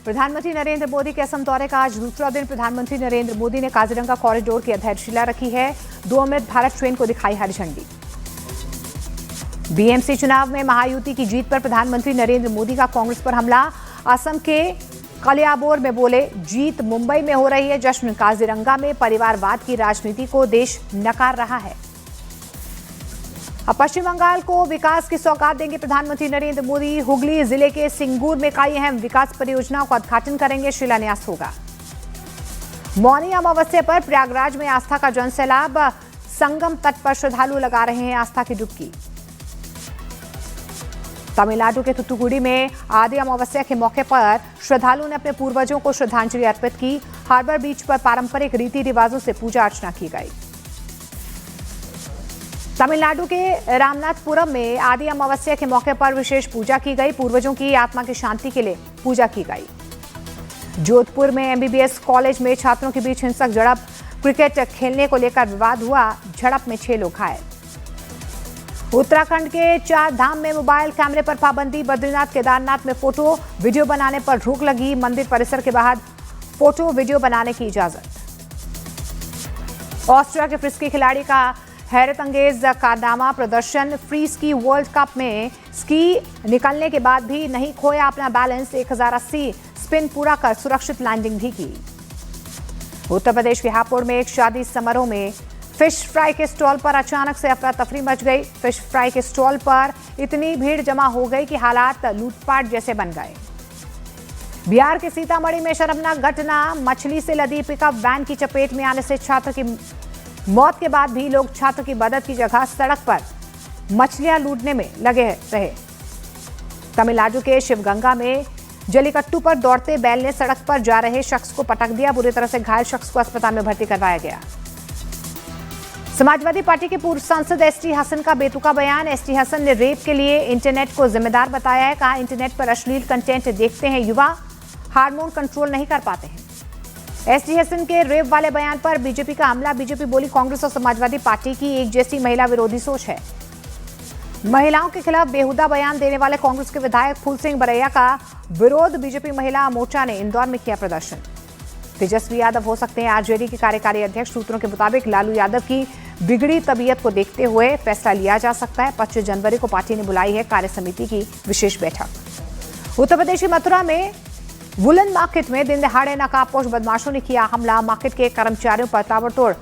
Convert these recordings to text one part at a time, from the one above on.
प्रधानमंत्री नरेंद्र मोदी के असम दौरे का आज दूसरा दिन। प्रधानमंत्री नरेंद्र मोदी ने काजीरंगा कॉरिडोर की आधारशिला रखी है। 2 अमृत भारत ट्रेन को दिखाई हरी झंडी। बीएमसी चुनाव में महायुति की जीत पर प्रधानमंत्री नरेंद्र मोदी का कांग्रेस पर हमला। असम के कलियाबोर में बोले, जीत मुंबई में हो रही है जश्न। काजीरंगा में परिवारवाद की राजनीति को देश नकार रहा है। अब पश्चिम बंगाल को विकास की सौगात देंगे प्रधानमंत्री नरेंद्र मोदी। हुगली जिले के सिंगूर में कई अहम विकास परियोजनाओं का उद्घाटन करेंगे, शिलान्यास होगा। मौनी अमावस्या पर प्रयागराज में आस्था का जनसैलाब। संगम तट पर श्रद्धालु लगा रहे हैं आस्था की डुबकी। तमिलनाडु के थूथुकुडी में आदि अमावस्या के मौके पर श्रद्धालुओं ने अपने पूर्वजों को श्रद्धांजलि अर्पित की। हार्बर बीच पर पारंपरिक रीति रिवाजों से पूजा अर्चना की गई। तमिलनाडु के रामनाथपुरम में आदि अमावस्या के मौके पर विशेष पूजा की गई। पूर्वजों की आत्मा की शांति के लिए पूजा की गई। जोधपुर में एमबीबीएस कॉलेज में छात्रों के बीच हिंसक झड़प। क्रिकेट खेलने को लेकर विवाद हुआ, झड़प में 6 लोग घायल। उत्तराखंड के 4 धाम में मोबाइल कैमरे पर पाबंदी। बद्रीनाथ केदारनाथ में फोटो वीडियो बनाने पर रोक लगी। मंदिर परिसर के बाहर फोटो वीडियो बनाने की इजाजत। ऑस्ट्रिया के फ्रिस्की खिलाड़ी का हैरत अंगेज कारनामा प्रदर्शन। फ्री स्की वर्ल्ड कप में स्की निकलने के बाद भी नहीं खोया अपना बैलेंस। 1080 स्पिन पूरा कर सुरक्षित लैंडिंग भी की। उत्तर प्रदेश के हापुड़ में एक शादी समारोह में फिश फ्राई के स्टॉल पर अचानक से अफरा तफरी मच गई। फिश फ्राई के स्टॉल पर इतनी भीड़ जमा हो गई कि हालात लूटपाट जैसे बन गए। बिहार के सीतामढ़ी में शर्मनाक घटना। मछली से लदी पिकअप वैन की चपेट में आने से छात्र की मौत के बाद भी लोग छात्र की मदद की जगह सड़क पर मछलियां लूटने में लगे रहे। तमिलनाडु के शिवगंगा में जलीकट्टू पर दौड़ते बैल ने सड़क पर जा रहे शख्स को पटक दिया। बुरी तरह से घायल शख्स को अस्पताल में भर्ती करवाया गया। समाजवादी पार्टी के पूर्व सांसद एसटी हसन का बेतुका बयान। एसटी हसन ने रेप के लिए इंटरनेट को जिम्मेदार बताया है। कहा, इंटरनेट पर अश्लील कंटेंट देखते हैं युवा, हार्मोन कंट्रोल नहीं कर पाते हैं। एसटी हसन के रेप वाले बयान पर बीजेपी का हमला। बीजेपी बोली, कांग्रेस और समाजवादी पार्टी की एक जैसी महिला विरोधी सोच है। महिलाओं के खिलाफ बेहुदा बयान देने वाले कांग्रेस के विधायक फूल सिंह बरैया का विरोध। बीजेपी महिला मोर्चा ने इंदौर में किया प्रदर्शन। तेजस्वी यादव हो सकते हैं आरजेडी के कार्यकारी अध्यक्ष। सूत्रों के मुताबिक लालू यादव की बिगड़ी तबीयत को देखते हुए फैसला लिया जा सकता है। 25 जनवरी को पार्टी ने बुलाई है कार्य समिति की विशेष बैठक। उत्तर प्रदेश की मथुरा में वुलन मार्केट में दिन दहाड़े नकाबपोश बदमाशों ने किया हमला। मार्केट के कर्मचारियों पर ताबड़तोड़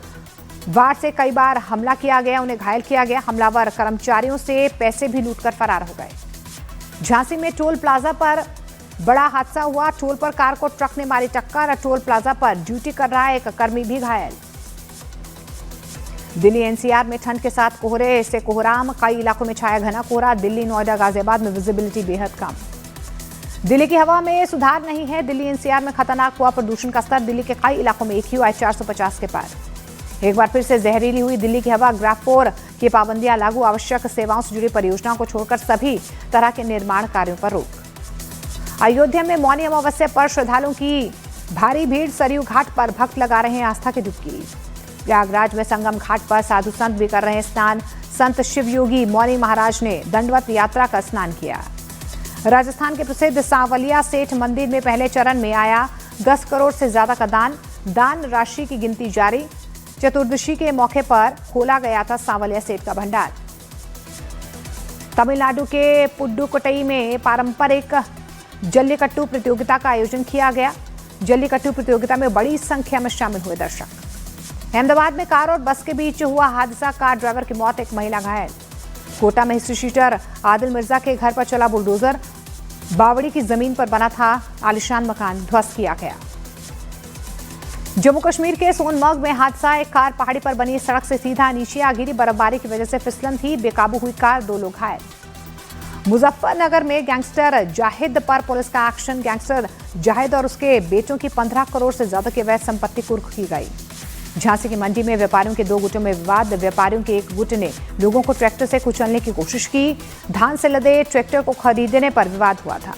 वार से कई बार हमला किया गया, उन्हें घायल किया गया। हमलावर कर्मचारियों से पैसे भी लूटकर फरार हो गए। झांसी में टोल प्लाजा पर बड़ा हादसा हुआ। टोल पर कार को ट्रक ने मारी टक्कर। टोल प्लाजा पर ड्यूटी कर रहा एक कर्मी भी घायल। दिल्ली एनसीआर में ठंड के साथ कोहरे से कोहराम। कई इलाकों में छाया घना कोहरा। दिल्ली, नोएडा, गाजियाबाद में विजिबिलिटी बेहद कम। दिल्ली की हवा में सुधार नहीं है। दिल्ली एनसीआर में खतरनाक हुआ प्रदूषण का स्तर। दिल्ली के कई इलाकों में AQI 450 के पार। एक बार फिर से जहरीली हुई दिल्ली की हवा। ग्राफ 4 की पाबंदियां लागू। आवश्यक सेवाओं से जुड़ी परियोजनाओं को छोड़कर सभी तरह के निर्माण कार्यों पर रोक। अयोध्या में मौनी अमावस्या पर श्रद्धालुओं की भारी भीड़। सरयू घाट पर भक्त लगा रहे हैं आस्था की डुबकी। प्रयागराज में संगम घाट पर साधु संत भी कर रहे हैं स्नान। संत शिवयोगी मौनी महाराज ने दंडवत यात्रा का स्नान किया। राजस्थान के प्रसिद्ध सांवलिया सेठ मंदिर में पहले चरण में आया 10 करोड़ से ज्यादा का दान। दान राशि की गिनती जारी। चतुर्दशी के मौके पर खोला गया था सांवलिया सेठ का भंडार। तमिलनाडु के पुडुकोट्टई में पारंपरिक जल्लीकट्टू प्रतियोगिता का आयोजन किया गया। जल्लीकट्टू प्रतियोगिता में बड़ी संख्या में शामिल हुए दर्शक। अहमदाबाद में कार और बस के बीच हुआ हादसा। कार ड्राइवर की मौत, एक महिला घायल। कोटा में हिस्ट्री शीटर आदिल मिर्जा के घर पर चला बुलडोजर। बावड़ी की जमीन पर बना था आलिशान मकान, ध्वस्त किया गया। जम्मू कश्मीर के सोनमर्ग में हादसा। एक कार पहाड़ी पर बनी सड़क से सीधा नीचे आ गिरी। बर्फबारी की वजह से फिसलन थी। बेकाबू हुई कार, 2 लोग घायल। मुजफ्फरनगर में गैंगस्टर जाहिद पर पुलिस का एक्शन। गैंगस्टर जाहिद और उसके बेटों की 15 करोड़ से ज्यादा की अवैध संपत्ति कुर्क की गई। झांसी की मंडी में व्यापारियों के 2 गुटों में विवाद। व्यापारियों के एक गुट ने लोगों को ट्रैक्टर से कुचलने की कोशिश की। धान से लदे ट्रैक्टर को खरीदने पर विवाद हुआ था।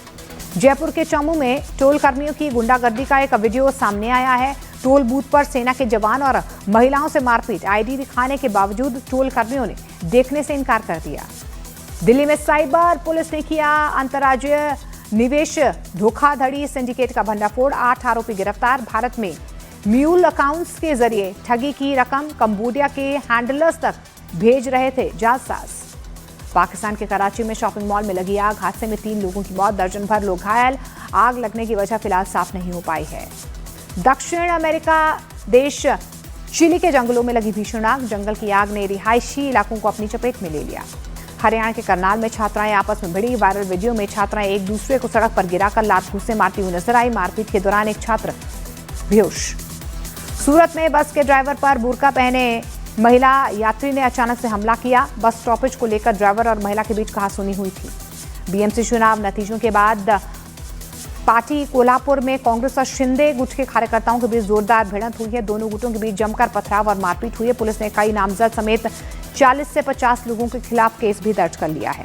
जयपुर के चौमू में टोल कर्मियों की गुंडागर्दी का एक वीडियो सामने आया है। टोल बूथ पर सेना के जवान और महिलाओं से मारपीट। आईडी दिखाने के बावजूद टोल कर्मियों ने देखने से इनकार कर दिया। दिल्ली में साइबर पुलिस ने किया अंतर्राज्यीय निवेश धोखाधड़ी सिंडिकेट का भंडाफोड़, 8 आरोपी गिरफ्तार। भारत में म्यूल अकाउंट्स के जरिए ठगी की रकम कंबोडिया के हैंडलर्स तक भेज रहे थे जालसाज। पाकिस्तान के कराची में शॉपिंग मॉल में लगी आग, हादसे में 3 लोगों की मौत, दर्जन भर लोग घायल। आग लगने की वजह फिलहाल साफ नहीं हो पाई है। दक्षिण अमेरिका देश चिली के जंगलों में लगी भीषण आग, जंगल की आग ने रिहायशी इलाकों को अपनी चपेट में ले लिया। हरियाणा के करनाल में छात्राएं आपस में भिड़ी, वायरल वीडियो में छात्राएं एक दूसरे को सड़क पर गिराकर लात घूंसे मारती हुई नजर आई। मारपीट के दौरान एक छात्र बेहोश। सूरत में बस के ड्राइवर पर बुर्का पहने महिला यात्री ने अचानक से हमला किया। बस स्टॉपेज को लेकर ड्राइवर और महिला के बीच कहासुनी हुई थी। बीएमसी चुनाव नतीजों के बाद पार्टी कोल्हापुर में कांग्रेस और शिंदे गुट के कार्यकर्ताओं के बीच जोरदार भिड़ंत हुई है। दोनों गुटों के बीच जमकर पथराव और मारपीट हुई है। पुलिस ने कई नामजद समेत 40 से 50 लोगों के खिलाफ केस भी दर्ज कर लिया है।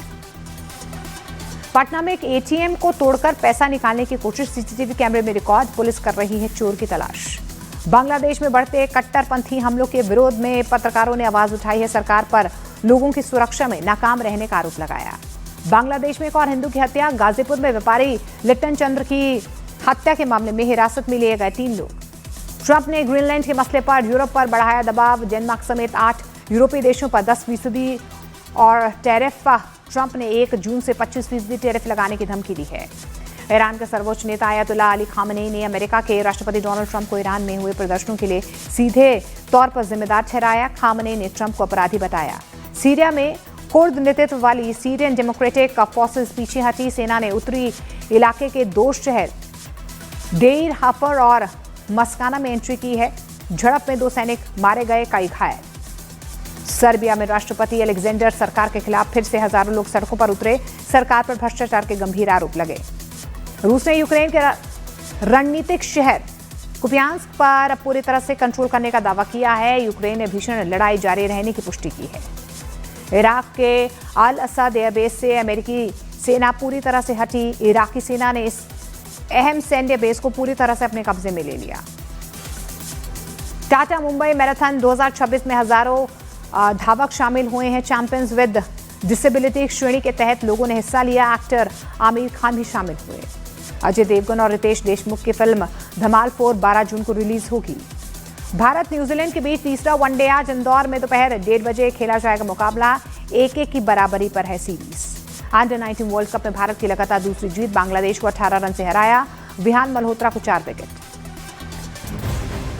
पटना में एक एटीएम को तोड़कर पैसा निकालने की कोशिश, सीसीटीवी कैमरे में रिकॉर्ड। पुलिस कर रही है चोर की तलाश। बांग्लादेश में बढ़ते कट्टरपंथी हमलों के विरोध में पत्रकारों ने आवाज उठाई है। सरकार पर लोगों की सुरक्षा में नाकाम रहने का आरोप लगाया। बांग्लादेश में एक और हिंदू की हत्या, गाजीपुर में व्यापारी लिट्टन चंद्र की हत्या के मामले में हिरासत में लिए गए 3 लोग। ट्रंप ने ग्रीनलैंड के मसले पर यूरोप पर बढ़ाया दबाव, डेनमार्क समेत 8 यूरोपीय देशों पर 10% और टैरिफ। ट्रंप ने 1 जून से 25% टैरिफ लगाने की धमकी दी है। ईरान के सर्वोच्च नेता अयतुल्लाह अली खामनेई ने अमेरिका के राष्ट्रपति डोनाल्ड ट्रंप को ईरान में हुए प्रदर्शनों के लिए सीधे तौर पर जिम्मेदार ठहराया। खामनेई ने ट्रंप को अपराधी बताया। सीरिया में कुर्द नेतृत्व वाली सीरियन डेमोक्रेटिक फोर्सेस पीछे हटी। सेना ने उत्तरी इलाके के 2 शहर डेर हापर और मस्काना में एंट्री की है। झड़प में 2 सैनिक मारे गए, कई घायल। सर्बिया में राष्ट्रपति एलेक्जेंडर सरकार के खिलाफ फिर से हजारों लोग सड़कों पर उतरे। सरकार पर भ्रष्टाचार के गंभीर आरोप लगे। रूस ने यूक्रेन के रणनीतिक शहर कुपियांस्क पर पूरी तरह से कंट्रोल करने का दावा किया है। यूक्रेन ने भीषण लड़ाई जारी रहने की पुष्टि की है। इराक के अल असद एयरबेस से अमेरिकी सेना पूरी तरह से हटी। इराकी सेना ने इस अहम सैन्य बेस को पूरी तरह से अपने कब्जे में ले लिया। टाटा मुंबई मैराथन 2026 में हजारों धावक शामिल हुए हैं। चैंपियंस विद डिसेबिलिटी श्रेणी के तहत लोगों ने हिस्सा लिया। एक्टर आमिर खान भी शामिल हुए। अजय देवगन और रितेश देशमुख की फिल्म धमाल 4 12 जून को रिलीज होगी। भारत न्यूजीलैंड के बीच तीसरा वनडे आज इंदौर में दोपहर 1:30 बजे खेला जाएगा। मुकाबला 1-1 की बराबरी पर है सीरीज। अंडर 19 वर्ल्ड कप में भारत की लगातार दूसरी जीत, बांग्लादेश को 18 रन से हराया। विहान मल्होत्रा को 4 विकेट।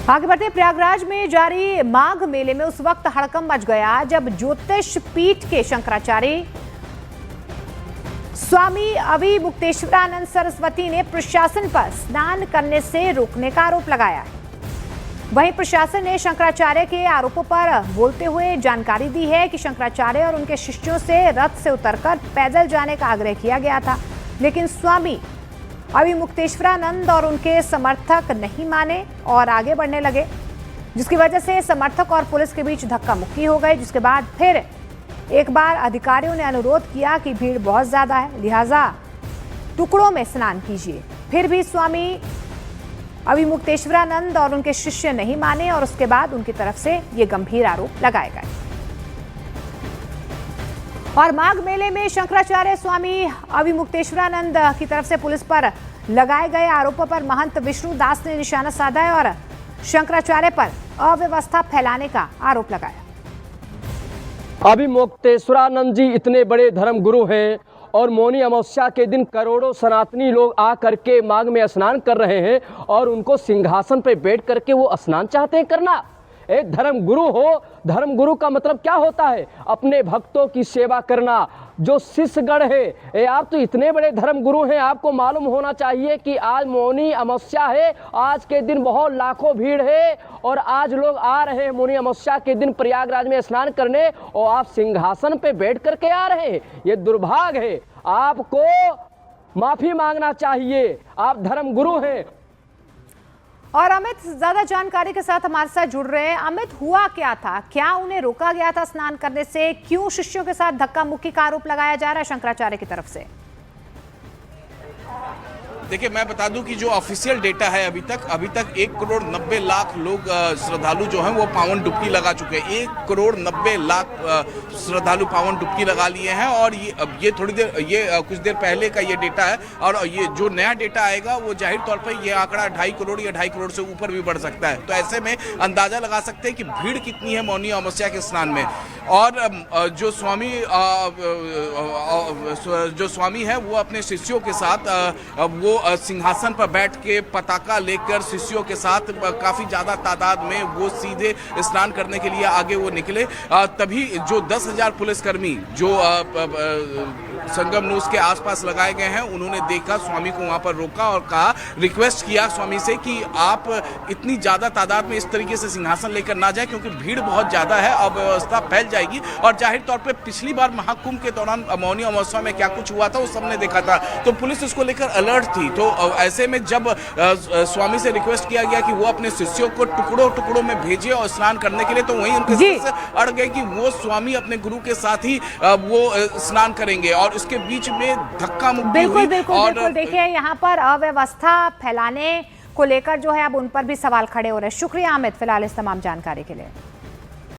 आगे बढ़ते प्रयागराज में जारी माघ मेले में उस वक्त हड़कंप मच गया जब ज्योतिष पीठ के शंकराचार्य स्वामी अविमुक्तेश्वरानंद सरस्वती ने प्रशासन पर स्नान करने से रोकने का आरोप लगाया। वहीं प्रशासन ने शंकराचार्य के आरोपों पर बोलते हुए जानकारी दी है कि शंकराचार्य और उनके शिष्यों से रथ से उतरकर पैदल जाने का आग्रह किया गया था, लेकिन स्वामी अविमुक्तेश्वरानंद और उनके समर्थक नहीं माने और आगे बढ़ने लगे, जिसकी वजह से समर्थक और पुलिस के बीच धक्का मुक्की हो गई। जिसके बाद फिर एक बार अधिकारियों ने अनुरोध किया कि भीड़ बहुत ज्यादा है, लिहाजा टुकड़ों में स्नान कीजिए। फिर भी स्वामी अविमुक्तेश्वरानंद और उनके शिष्य नहीं माने और उसके बाद उनकी तरफ से ये गंभीर आरोप लगाए गए। और माघ मेले में शंकराचार्य स्वामी अविमुक्तेश्वरानंद की तरफ से पुलिस पर लगाए गए आरोपों पर महंत विष्णु दास ने निशाना साधा है और शंकराचार्य पर अव्यवस्था फैलाने का आरोप लगाया। अविमुक्तेश्वरानंद जी इतने बड़े धर्म गुरु हैं और मौनी अमावस्या के दिन करोड़ों सनातनी लोग आ करके माघ में स्नान कर रहे हैं और उनको सिंहासन पर बैठ करके वो स्नान चाहते हैं करना। एक धर्म गुरु हो, धर्म गुरु का मतलब क्या होता है? अपने भक्तों की सेवा करना। जो शिष्यगण है, आप तो इतने बड़े धर्म गुरु हैं, आपको मालूम होना चाहिए कि आज मौनी अमावस्या है। आज के दिन बहुत लाखों भीड़ है और आज लोग आ रहे हैं मौनी अमावस्या के दिन प्रयागराज में स्नान करने और आप सिंहासन पे बैठ करके आ रहे हैं। ये दुर्भाग्य है, आपको माफी मांगना चाहिए। आप धर्म गुरु हैं। और अमित ज्यादा जानकारी के साथ हमारे साथ जुड़ रहे हैं। अमित, हुआ क्या था? क्या उन्हें रोका गया था स्नान करने से? क्यों शिष्यों के साथ धक्का मुक्की का आरोप लगाया जा रहा है शंकराचार्य की तरफ से? देखिए, मैं बता दूं कि जो ऑफिशियल डेटा है अभी तक 1,90,00,000 लोग श्रद्धालु जो हैं वो पावन डुबकी लगा चुके हैं। 1,90,00,000 श्रद्धालु पावन डुबकी लगा लिए हैं। और ये कुछ देर पहले का ये डेटा है, और ये जो नया डेटा आएगा वो जाहिर तौर पर ये आंकड़ा 2.5 करोड़ या 2.5 करोड़ से ऊपर भी बढ़ सकता है। तो ऐसे में अंदाजा लगा सकते हैं कि भीड़ कितनी है मौनी अमावस्या के स्नान में। और जो स्वामी है वो अपने शिष्यों के साथ वो सिंहासन पर बैठ के पताका लेकर शिष्यों के साथ काफी ज्यादा तादाद में वो सीधे स्नान करने के लिए आगे वो निकले। तभी जो 10,000 पुलिसकर्मी जो संगम न्यूज के आसपास लगाए गए हैं, उन्होंने देखा, स्वामी को वहां पर रोका और कहा, रिक्वेस्ट किया स्वामी से कि आप इतनी ज्यादा तादाद में इस तरीके से सिंहासन लेकर ना जाए, क्योंकि भीड़ बहुत ज्यादा है, अव्यवस्था फैल जाएगी। और जाहिर तौर पे पिछली बार महाकुंभ के दौरान मौनी अमावस्या में क्या कुछ हुआ था वो सबने देखा था, तो पुलिस इसको लेकर अलर्ट थी। तो ऐसे में जब स्वामी से रिक्वेस्ट किया गया कि वो अपने शिष्यों को टुकड़ों में भेजे और स्नान करने के लिए, तो वहीं उनके शिष्य अड़ गए कि वो स्वामी अपने गुरु के साथ ही वो स्नान करेंगे, और इसके बीच में धक्का मुक्की हुई। बिल्कुल देखिए, यहाँ पर अव्यवस्था फैलाने को लेकर जो है अब उन पर भी सवाल खड़े हो रहे हैं। शुक्रिया अमित फिलहाल इस तमाम जानकारी के लिए।